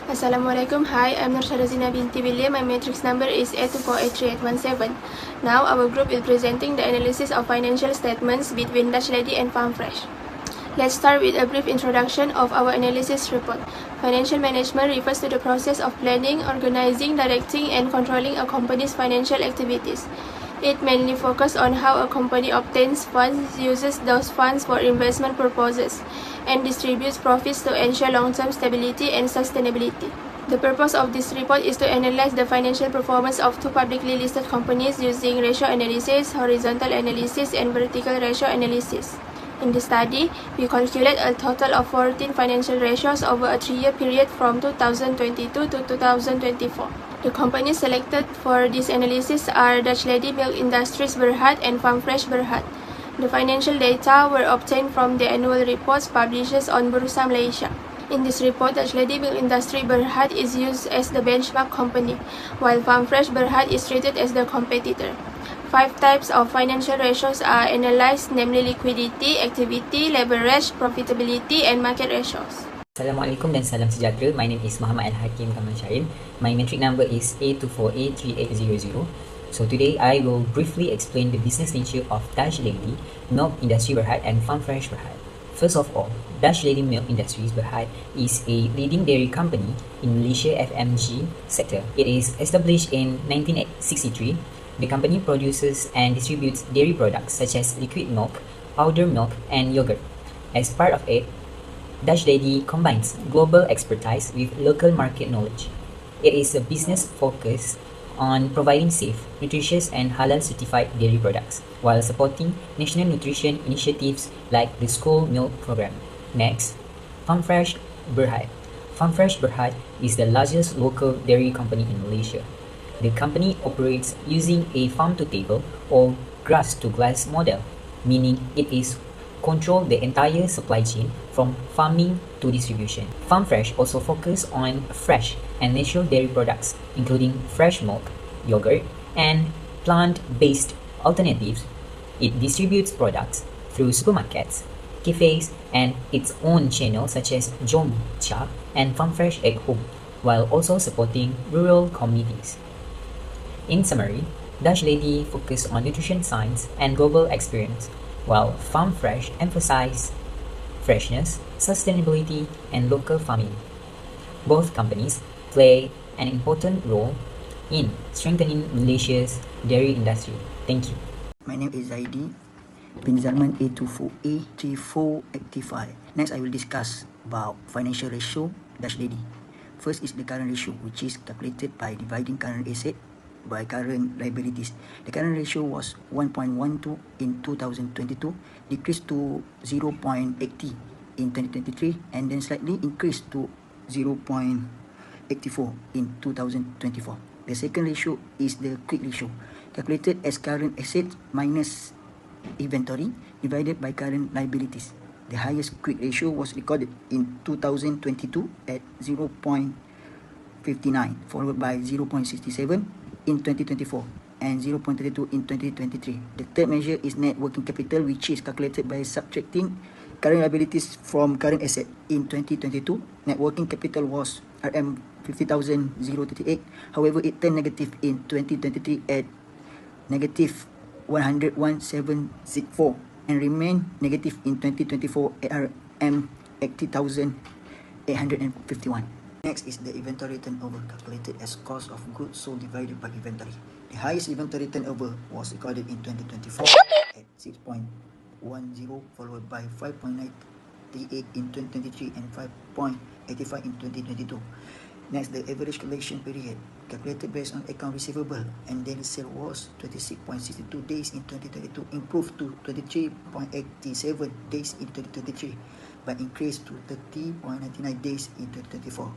Assalamualaikum. Hi, I'm Nurshadazina binti William. My matrix number is A24838817. Now, our group is presenting the analysis of financial statements between Dutch Lady and Farm Fresh. Let's start with a brief introduction of our analysis report. Financial management refers to the process of planning, organizing, directing, and controlling a company's financial activities. It mainly focuses on how a company obtains funds, uses those funds for investment purposes, and distributes profits to ensure long-term stability and sustainability. The purpose of this report is to analyze the financial performance of two publicly listed companies using ratio analysis, horizontal analysis, and vertical ratio analysis. In the study, we calculate a total of 14 financial ratios over a 3-year period from 2022 to 2024. The companies selected for this analysis are Dutch Lady Milk Industries Berhad and Farm Fresh Berhad. The financial data were obtained from the annual reports published on Bursa Malaysia. In this report, Dutch Lady Milk Industry Berhad is used as the benchmark company, while Farm Fresh Berhad is treated as the competitor. 5 types of financial ratios are analyzed, namely liquidity, activity, leverage, profitability, and market ratios. Assalamualaikum dan salam sejahtera. My name is Muhammad Al-Hakim Kamal Syarim. My metric number is A24A3800. So today I will briefly explain the business nature of Dutch Lady Milk Industry Berhad and Farm Fresh Berhad. First of all, Dutch Lady Milk Industries Berhad is a leading dairy company in Malaysia FMG sector. It is established in 1963. The company produces and distributes dairy products such as liquid milk, powder milk, and yogurt. As part of it, Dutch Lady combines global expertise with local market knowledge. It is a business focused on providing safe, nutritious, and halal-certified dairy products, while supporting national nutrition initiatives like the school milk program. Next, Farm Fresh Berhad. Farm Fresh Berhad is the largest local dairy company in Malaysia. The company operates using a farm-to-table or grass-to-glass model, meaning it is control the entire supply chain from farming to distribution. Farm Fresh also focus on fresh and natural dairy products, including fresh milk, yogurt, and plant-based alternatives. It distributes products through supermarkets, cafes, and its own channels such as Jom Cha and Farm Fresh at Home, while also supporting rural communities. In summary, Dutch Lady focus on nutrition science and global experience, while Farm Fresh emphasize freshness, sustainability, and local farming. Both companies play an important role in strengthening Malaysia's dairy industry. Thank you. My name is Zaidi bin Zalman A24A3485. Next, I will discuss about financial ratio Dutch Lady. First is the current ratio, which is calculated by dividing current asset by current liabilities. The current ratio was 1.12 in 2022, decreased to 0.80 in 2023, and then slightly increased to 0.84 in 2024. The second ratio is the quick ratio, calculated as current assets minus inventory divided by current liabilities. The highest quick ratio was recorded in 2022 at 0.59, followed by 0.67 in 2024 and 0.32 in 2023. The third measure is net working capital, which is calculated by subtracting current liabilities from current asset. In 2022, net working capital was RM 50,038. However, it turned negative in 2023 at negative 101,764 and remained negative in 2024 at RM 80,851. Next is the inventory turnover, calculated as cost of goods sold divided by inventory. The highest inventory turnover was recorded in 2024 at 6.10, followed by 5.98 in 2023 and 5.85 in 2022. Next, the average collection period, calculated based on account receivable and daily sale, was 26.62 days in 2022, improved to 23.87 days in 2023, but increased to 30.99 days in 2024.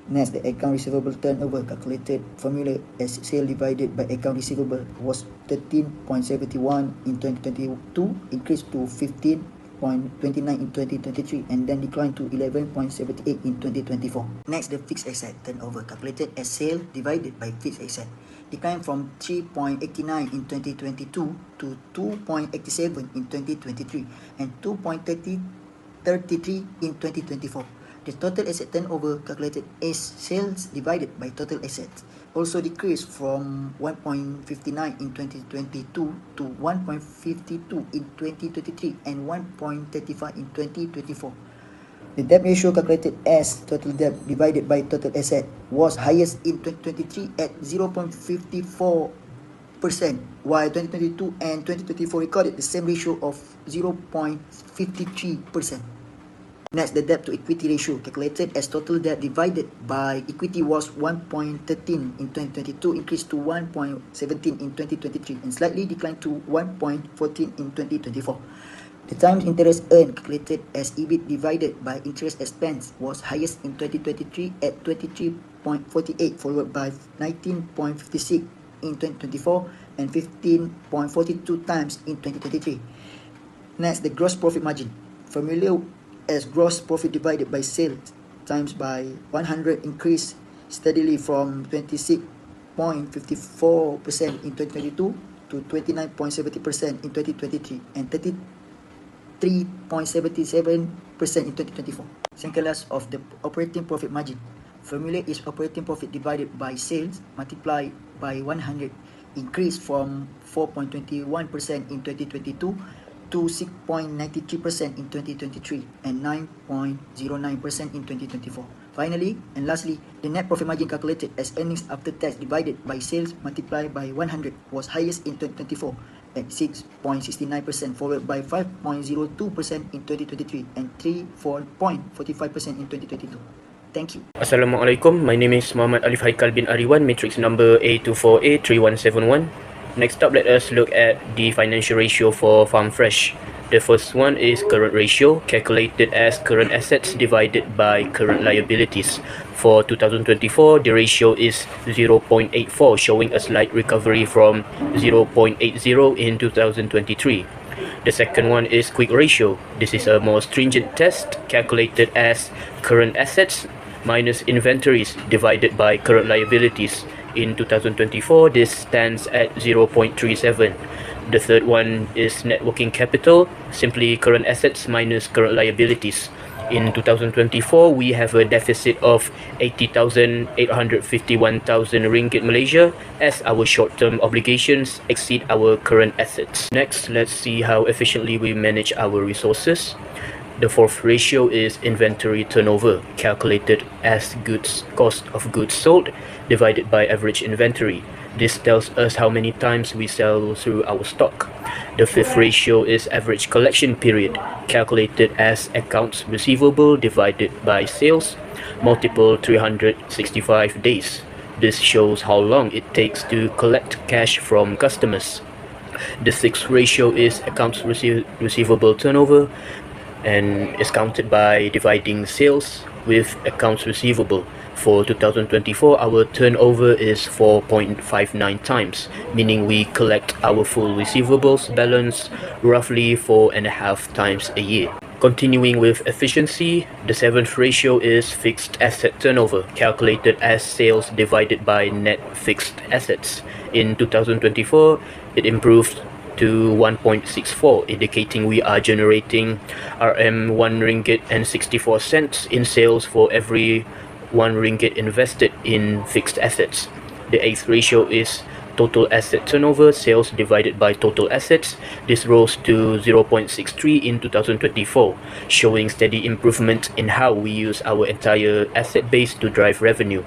Next, the account receivable turnover, calculated formula as sale divided by account receivable, was 13.71 in 2022, increased to 15.29 in 2023, and then declined to 11.78 in 2024. Next, the fixed asset turnover, calculated as sale divided by fixed asset, declined from 3.89 in 2022 to 2.87 in 2023 and 2.33 in 2024. The total asset turnover calculated as sales divided by total assets also decreased from 1.59 in 2022 to 1.52 in 2023 and 1.35 in 2024. The debt ratio calculated as total debt divided by total asset was highest in 2023 at 0.54%, while 2022 and 2024 recorded the same ratio of 0.53%. Next, the debt to equity ratio calculated as total debt divided by equity was 1.13 in 2022, increased to 1.17 in 2023, and slightly declined to 1.14 in 2024. The times interest earned calculated as EBIT divided by interest expense was highest in 2023 at 23.48, followed by 19.56 in 2024 and 15.42 times in 2023. Next, the gross profit margin, familiar as gross profit divided by sales times by 100, increased steadily from 26.54% in 2022 to 29.70% in 2023 and 33.77% in 2024. Second class of the operating profit margin. Formula is operating profit divided by sales multiplied by 100, increased from 4.21% in 2022 to 6.93% in 2023 and 9.09% in 2024. Finally, and lastly, the net profit margin calculated as earnings after tax divided by sales multiplied by 100 was highest in 2024 at 6.69%, followed by 5.02% in 2023 and 3.45% in 2022. Thank you. Assalamualaikum, my name is Muhammad Alif Haikal bin Ariwan, matrix number A24A3171. Next up, let us look at the financial ratio for Farm Fresh. The first one is current ratio, calculated as current assets divided by current liabilities. For 2024, the ratio is 0.84, showing a slight recovery from 0.80 in 2023. The second one is quick ratio. This is a more stringent test, calculated as current assets minus inventories divided by current liabilities. In 2024, this stands at 0.37. The third one is net working capital, simply current assets minus current liabilities. In 2024, we have a deficit of 80,851,000 ringgit Malaysia, as our short-term obligations exceed our current assets. Next, let's see how efficiently we manage our resources. The fourth ratio is inventory turnover, calculated as cost of goods sold divided by average inventory. This tells us how many times we sell through our stock. The fifth ratio is average collection period, calculated as accounts receivable divided by sales, multiple 365 days. This shows how long it takes to collect cash from customers. The sixth ratio is accounts receivable turnover, and is counted by dividing sales with accounts receivable. For 2024, our turnover is 4.59 times, meaning we collect our full receivables balance roughly 4.5 times a year. Continuing with efficiency, the seventh ratio is fixed asset turnover, calculated as sales divided by net fixed assets. In 2024, it improved to 1.64, indicating we are generating RM 1 ringgit and 64 cents in sales for every 1 ringgit invested in fixed assets. The eighth ratio is total asset turnover, sales divided by total assets. This rose to 0.63 in 2024, showing steady improvement in how we use our entire asset base to drive revenue.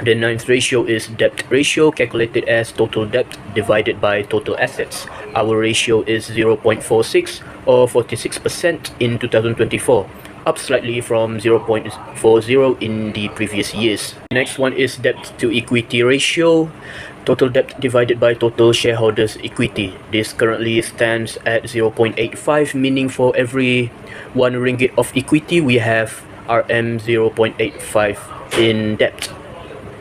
The ninth ratio is debt ratio, calculated as total debt divided by total assets. Our ratio is 0.46 or 46% in 2024, up slightly from 0.40 in the previous years. Next one is debt to equity ratio, total debt divided by total shareholders' equity. This currently stands at 0.85, meaning for every 1 ringgit of equity, we have RM 0.85 in debt.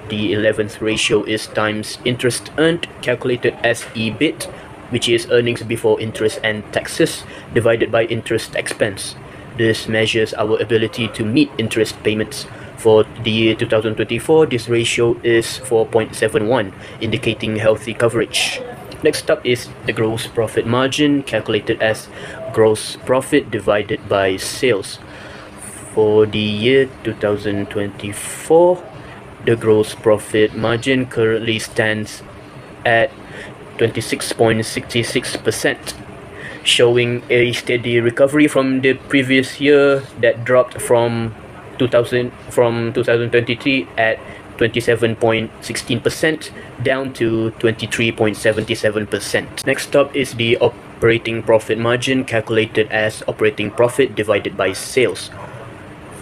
The 11th ratio is times interest earned, calculated as EBIT, which is earnings before interest and taxes, divided by interest expense. This measures our ability to meet interest payments. For the year 2024, this ratio is 4.71, indicating healthy coverage. Next up is the gross profit margin, calculated as gross profit divided by sales. For the year 2024, the gross profit margin currently stands at 26.66%, showing a steady recovery from the previous year that dropped from 2023 at 27.16% down to 23.77%. Next up is the operating profit margin, calculated as operating profit divided by sales.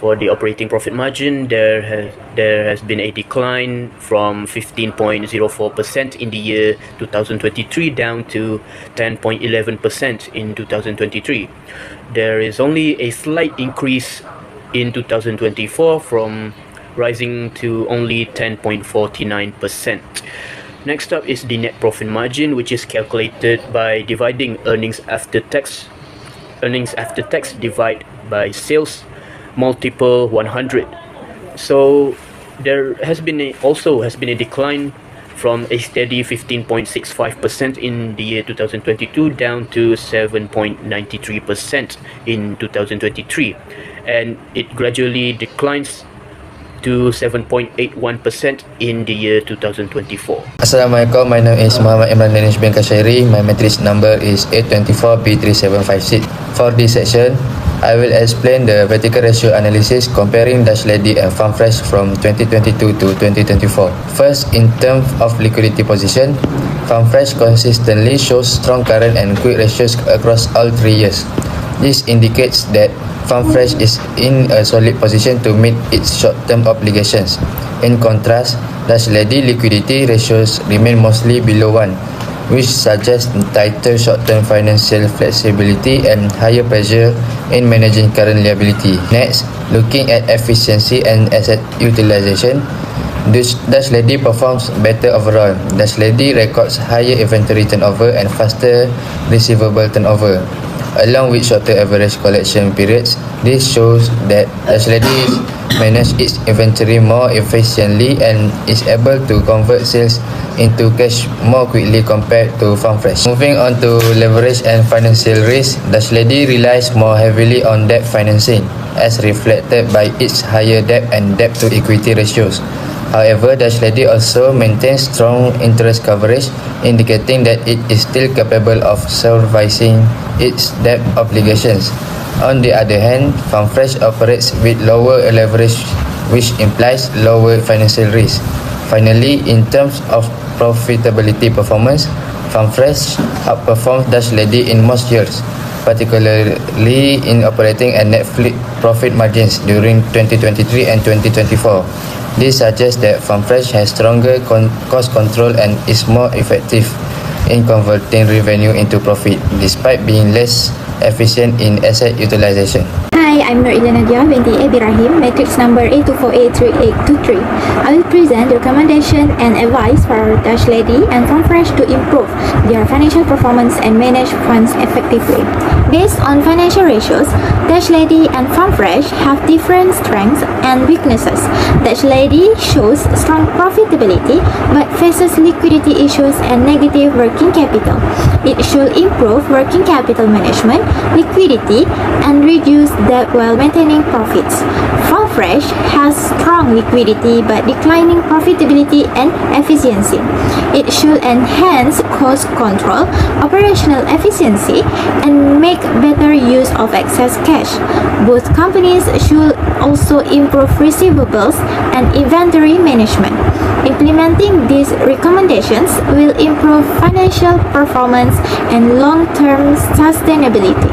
For the operating profit margin, there has been a decline from 15.04% in the year 2023 down to 10.11% in 2023. There is only a slight increase in 2024, from rising to only 10.49%. Next up is the net profit margin, which is calculated by dividing earnings after tax divided by sales multiple 100. So there has been a decline from a steady 15.65% in the year 2022 down to 7.93% in 2023, and it gradually declines to 7.81% in the year 2024. Assalamualaikum, my name is Muhammad Imran Danish bin Kashairi. My matrix number is A24B3756. For this section, I will explain the vertical ratio analysis comparing Dutch Lady and Farm Fresh from 2022 to 2024. First, in terms of liquidity position, Farm Fresh consistently shows strong current and quick ratios across all 3 years. This indicates that Farm Fresh is in a solid position to meet its short-term obligations. In contrast, Dutch Lady liquidity ratios remain mostly below 1, which suggests tighter short-term financial flexibility and higher pressure in managing current liability. Next, looking at efficiency and asset utilization, Dutch Lady performs better overall. Dutch Lady records higher inventory turnover and faster receivable turnover, along with shorter average collection periods. This shows that Dutch Lady manages its inventory more efficiently and is able to convert sales into cash more quickly compared to Farm Fresh. Moving on to leverage and financial risk, Dutch Lady relies more heavily on debt financing, as reflected by its higher debt and debt to equity ratios. However, Dutch Lady also maintains strong interest coverage, indicating that it is still capable of servicing its debt obligations. On the other hand, Farm Fresh operates with lower leverage, which implies lower financial risk. Finally, in terms of profitability performance, Farm Fresh outperforms Dutch Lady in most years, particularly in operating and net profit margins during 2023 and 2024. This suggests that Farm Fresh has stronger cost control and is more effective in converting revenue into profit, despite being less efficient in asset utilization. Hi, I'm Nur Nadia binti Ibrahim, matrix number A24A3823. I will present the recommendation and advice for Dutch Lady and Farm Fresh to improve their financial performance and manage funds effectively. Based on financial ratios, Dutch Lady and Farm Fresh have different strengths and weaknesses. Dutch Lady shows strong profitability but faces liquidity issues and negative working capital. It should improve working capital management, liquidity, and reduce debt while maintaining profits. Farm Fresh has strong liquidity but declining profitability and efficiency. It should enhance cost control, operational efficiency, and make better use of excess cash. Both companies should also improve receivables and inventory management. Implementing these recommendations will improve financial performance and long-term sustainability.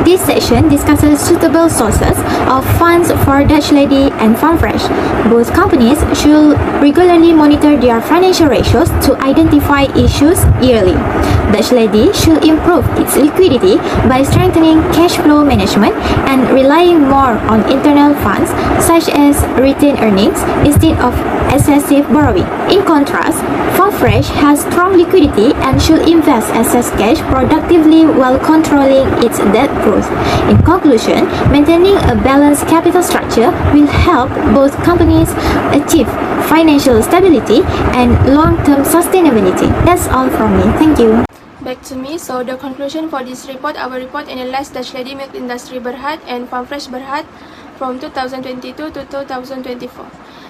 This section discusses suitable sources of funds for Dutch Lady and Farm Fresh. Both companies should regularly monitor their financial ratios to identify issues yearly. Dutch Lady should improve its liquidity by strengthening cash flow management and relying more on internal funds such as retained earnings instead of excessive borrowing. In contrast, Farm Fresh has strong liquidity and should invest excess cash productively while controlling its debt growth. In conclusion, maintaining a balanced capital structure will help both companies achieve financial stability and long-term sustainability. That's all from me. Thank you. Back to me. So the conclusion for this report, our report analyzed Dutch Lady Milk Industry Berhad and Farm Fresh Berhad from 2022 to 2024.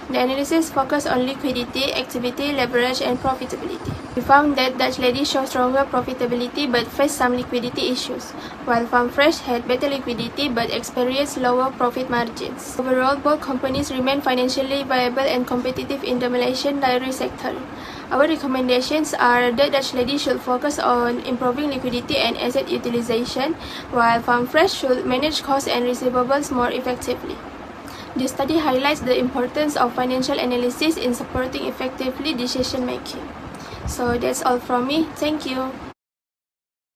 The analysis focused on liquidity, activity, leverage, and profitability. We found that Dutch Lady showed stronger profitability but faced some liquidity issues, while FarmFresh had better liquidity but experienced lower profit margins. Overall, both companies remain financially viable and competitive in the Malaysian dairy sector. Our recommendations are that Dutch Lady should focus on improving liquidity and asset utilization, while FarmFresh should manage costs and receivables more effectively. The study highlights the importance of financial analysis in supporting effectively decision making. So that's all from me. Thank you.